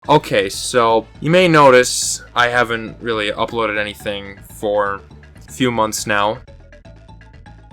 Okay, so you may notice I haven't really uploaded anything for a few months now.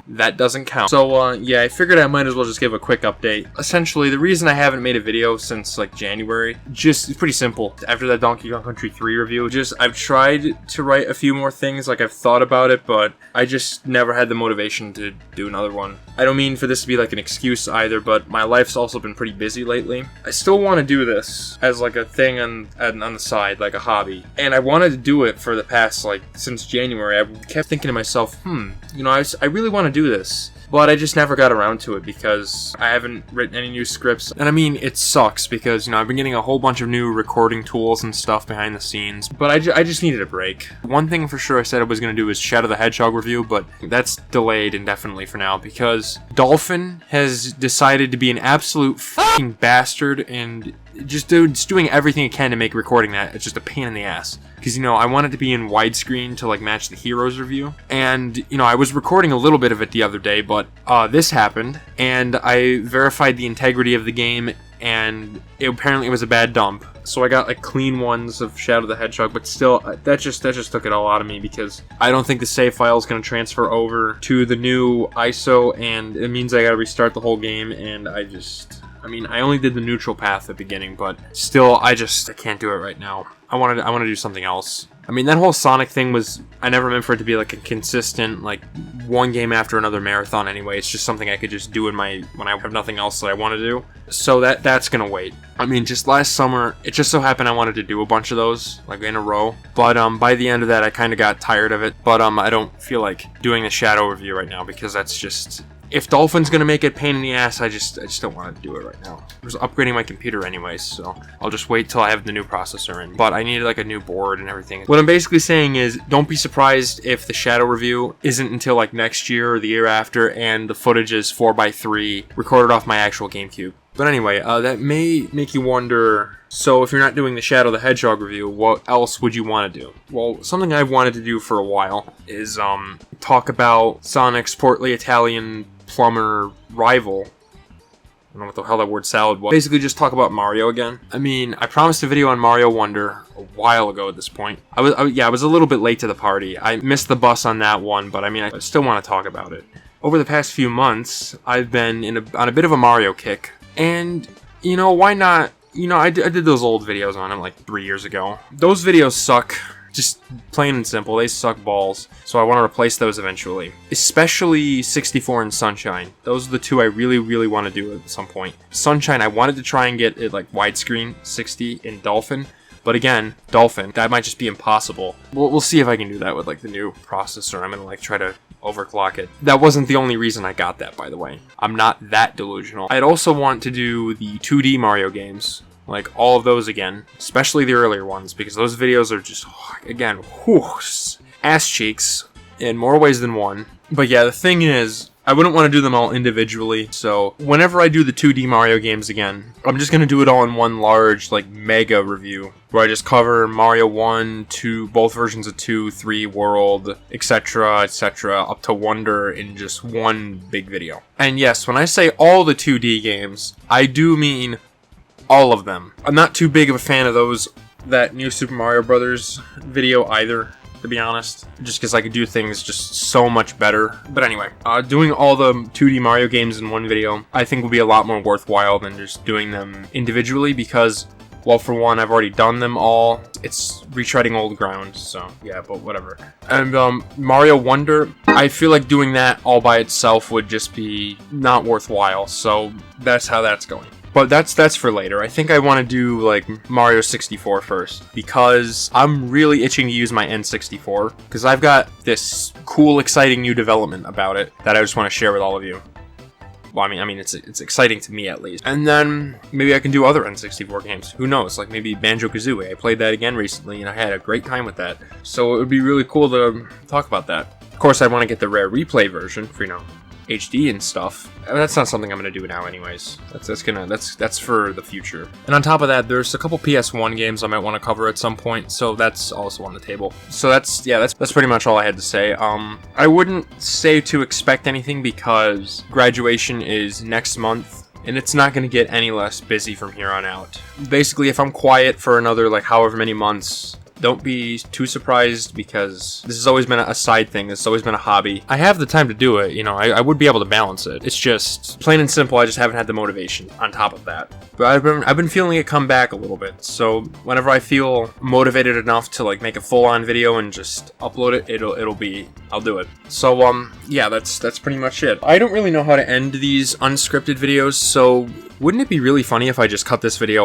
That doesn't count. So, yeah, I figured I might as well just give a quick update. Essentially, the reason I haven't made a video since, like, January, it's pretty simple. After that Donkey Kong Country 3 review, I've tried to write a few more things, like, I've thought about it, but I just never had the motivation to do another one. I don't mean for this to be, like, an excuse either, but my life's also been pretty busy lately. I still want to do this as, like, a thing on the side, like a hobby. And I wanted to do it for the past, like, since January. I kept thinking to myself, you know, I really want to do this, but I just never got around to it because I haven't written any new scripts. And I mean, it sucks because, you know, I've been getting a whole bunch of new recording tools and stuff behind the scenes, but I just needed a break. One thing for sure I said I was going to do is Shadow the Hedgehog review, but that's delayed indefinitely for now because Dolphin has decided to be an absolute fucking bastard and just doing everything it can to make recording that. It's just a pain in the ass. Because, you know, I want it to be in widescreen to, like, match the Heroes review. And, you know, I was recording a little bit of it the other day, but this happened. And I verified the integrity of the game, and apparently it was a bad dump. So I got, like, clean ones of Shadow the Hedgehog, but still, that just took it all out of me because I don't think the save file is going to transfer over to the new ISO, and it means I got to restart the whole game, and I mean, I only did the neutral path at the beginning, but still, I can't do it right now. I want to do something else. I mean, that whole Sonic thing I never meant for it to be like a consistent, like, one game after another marathon anyway. It's just something I could just do when I have nothing else that I want to do. So that's gonna wait. I mean, just last summer, it just so happened I wanted to do a bunch of those, like, in a row. But by the end of that, I kind of got tired of it. But I don't feel like doing the Shadow review right now because that's just... If Dolphin's gonna make it a pain in the ass, I just don't want to do it right now. I was upgrading my computer anyways, so I'll just wait till I have the new processor in. But I need, like, a new board and everything. What I'm basically saying is, don't be surprised if the Shadow review isn't until, like, next year or the year after, and the footage is 4x3 recorded off my actual GameCube. But anyway, that may make you wonder, so if you're not doing the Shadow the Hedgehog review, what else would you want to do? Well, something I've wanted to do for a while is talk about Sonic's portly Italian plumber rival. I don't know what the hell that word salad was. Basically just talk about Mario again. I mean, I promised a video on Mario Wonder a while ago at this point. I was a little bit late to the party. I missed the bus on that one, but I mean, I still want to talk about it. Over the past few months, I've been on a bit of a Mario kick. And, you know, why not? You know, I did those old videos on him like 3 years ago. Those videos suck. Just plain and simple, they suck balls. So I want to replace those eventually. Especially 64 and Sunshine. Those are the two I really, really want to do at some point. Sunshine, I wanted to try and get it like widescreen 60 in Dolphin. But again, Dolphin, that might just be impossible. We'll see if I can do that with, like, the new processor. I'm gonna, like, try to overclock it. That wasn't the only reason I got that, by the way. I'm not that delusional. I'd also want to do the 2D Mario games. Like, all of those again. Especially the earlier ones, because those videos are just, again, ass cheeks in more ways than one. But yeah, the thing is, I wouldn't want to do them all individually, so whenever I do the 2D Mario games again, I'm just going to do it all in one large, like, mega review, where I just cover Mario 1, 2, both versions of 2, 3, World, etc., up to Wonder in just one big video. And yes, when I say all the 2D games, I do mean all of them. I'm not too big of a fan of that new Super Mario Brothers video either, to be honest, just because I could do things just so much better. But anyway, doing all the 2D Mario games in one video, I think would be a lot more worthwhile than just doing them individually because, well, for one, I've already done them all. It's retreading old ground, so yeah, but whatever. And Mario Wonder, I feel like doing that all by itself would just be not worthwhile, so that's how that's going. But that's for later. I think I want to do, like, Mario 64 first, because I'm really itching to use my N64, because I've got this cool, exciting new development about it that I just want to share with all of you. Well, I mean, it's exciting to me, at least. And then maybe I can do other N64 games. Who knows? Like, maybe Banjo-Kazooie. I played that again recently, and I had a great time with that. So it would be really cool to talk about that. Of course, I want to get the Rare Replay version for, you know, HD and stuff. That's not something I'm gonna do now anyways. That's for the future. And on top of that, there's a couple PS1 games I might want to cover at some point, so that's also on the table. So that's pretty much all I had to say. I wouldn't say to expect anything because graduation is next month and it's not going to get any less busy from here on out. Basically, if I'm quiet for another like however many months, don't be too surprised, because this has always been a side thing. This has always been a hobby. I have the time to do it, you know, I would be able to balance it. It's just plain and simple, I just haven't had the motivation on top of that. But I've been feeling it come back a little bit. So whenever I feel motivated enough to like make a full-on video and just upload it, I'll do it. So yeah, that's pretty much it. I don't really know how to end these unscripted videos, so wouldn't it be really funny if I just cut this video